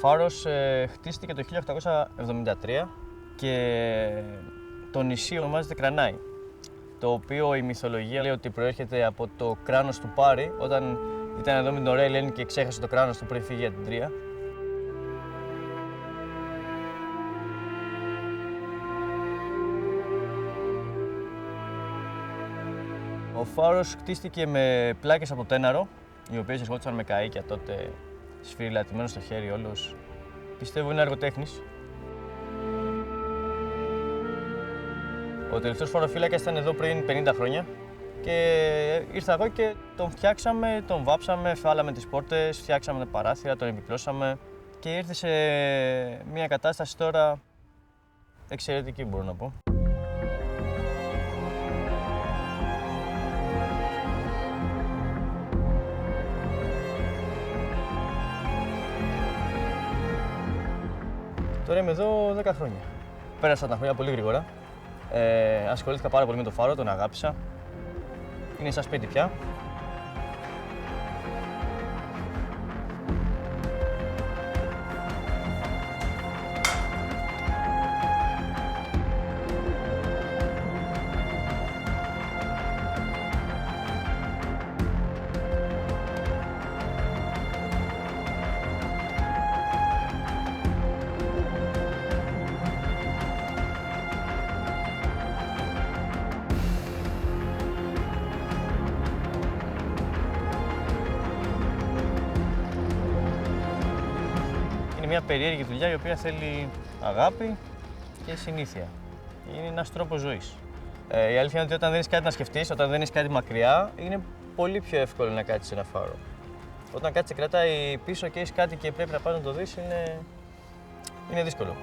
φάρος χτίστηκε το 1873 και το νησί ονομάζεται Κρανάι, το οποίο η μυθολογία λέει ότι προέρχεται από το κράνος του Πάρη, όταν ήταν εδώ με την ωραία Ελένη και ξέχασε το κράνος του πριν φύγει για την Τρία. Ο φάρος χτίστηκε με πλάκες από το Τέναρο, οι οποίες ερχόντουσαν με καΐκια τότε, σφυριλατημένο στο χέρι όλος. Πιστεύω είναι έργο τέχνης. Ο τελευταίος φαροφύλακας ήταν εδώ πριν 50 χρόνια και ήρθα εγώ και τον φτιάξαμε, τον βάψαμε, φάλαμε τις πόρτες, φτιάξαμε τα παράθυρα, τον επιπλώσαμε και ήρθε σε μια κατάσταση τώρα εξαιρετική, μπορώ να πω. Τώρα είμαι εδώ 10 χρόνια. Πέρασαν τα χρόνια πολύ γρήγορα. Ασχολήθηκα πάρα πολύ με το φάρο, τον αγάπησα. Είναι σαν σπίτι πια. Είναι μια περίεργη δουλειά η οποία θέλει αγάπη και συνήθεια. Είναι ένας τρόπος ζωής. Η αλήθεια είναι ότι όταν δεν έχεις κάτι να σκεφτείς, όταν δεν έχεις κάτι μακριά, είναι πολύ πιο εύκολο να κάτσεις σε ένα φάρο. Όταν κάτι σε κρατάει πίσω και έχεις κάτι και πρέπει να πας να το δεις, είναι δύσκολο.